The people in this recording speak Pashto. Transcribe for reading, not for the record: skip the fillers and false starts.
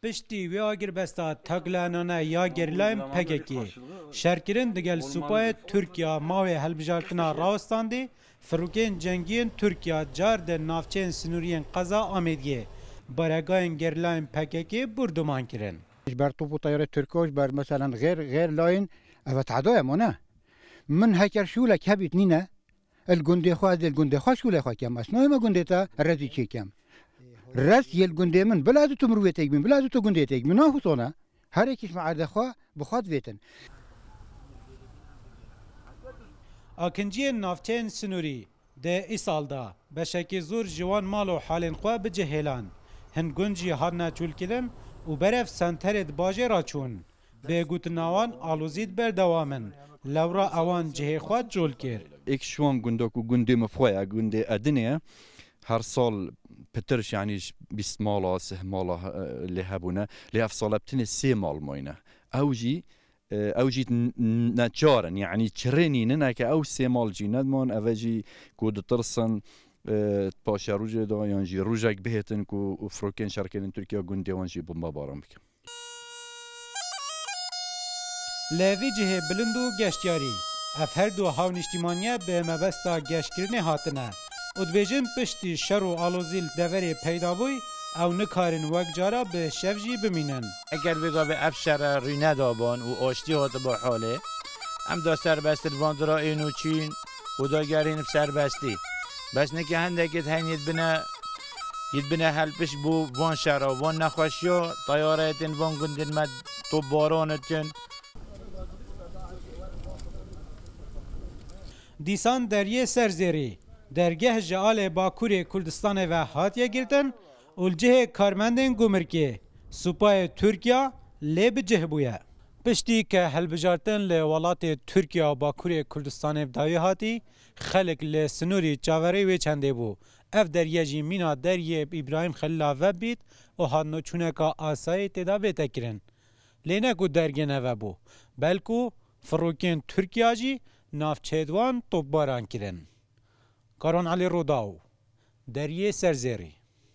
پشتی و آگر بستا تگلانانه یا گرلایم پککی شرکرین دگل سوپای ترکیا ماوی هلبجارتنا راوستاندی فروکین جنگین ترکیا جار ده نافچین سنورین قضا آمیدگی برگاین گرلایم پککی بردمان کرن بر توپ طیاره ترکوش بر مثلا غیر لاین او تعدای مونه من هکر شولک هبیت نینه الگنده خواه شوله خواه کم اسنای ما گنده تا رزی چی کم رس یل گنده من بلازو تو مروی تگمین بلازو تو گنده تگمین نه حسونه هر یکیش معرض خواه بخواد ویتن آکنجی نافچین سنوری ده ای سال دا بشکی زور جوان مالو حالین خواه بجهیلان هن گنجی هادنا چول کلن و برف سنترد باجه را چون به گوتناوان آلوزید بردوامن لورا اوان جهه خواه جول کرد ایک شوام گندک و گنده مفویا گنده ادنیه هر سال پترش يعني 20 مالا 10 مالا اللي هبونا اللي افصل بتني 3 مال موينه اوجي ناتشارا يعني تشريني نناك او 3 مال جي ندمون افجي كود ترسن باشا روجا دا ينجي روجاك بهتن كو فروكين شركين تركيا گنده وانجي بمبا بارم بك لوی جهه بلندو گشتیاری اف هر دو هاون اجتماعیه به مبستا گشتگرنه هاتنه ادبیجن پشتی شر و آلوزیل دوری پیدا بوی او نکارن وک جارا به شفجی بمینن اگر بگا به افشار رینه دابان و آشتی هات با حاله هم دا سربست الواندرا اینو چین و دا گرین سربستی بس نکه هندگت هن ید بنا هلپش بو وان شرا وان نخوشیا طیارتن وان گندن مد تو بارانتن دیسان دریه سرزیری درگه جعال باکور کردستان و هاتیه گردن الجه کارمندن گمرکی سپاه ترکیا لب جه بویا پشتی که هلبجارتن لولات ترکیا باکور کردستان دایه هاتی خلق لسنوری چاوری و چنده بو اف دریه جی مینا دریه ابراهیم خلیل و بید و هانو چونه که آسای تدا بیتا کرن لینه کو درگه نوه بو بلکو فروکین ترکیا جی نافچهدوان توباران کرن کارون علی روداو دریه سرزیری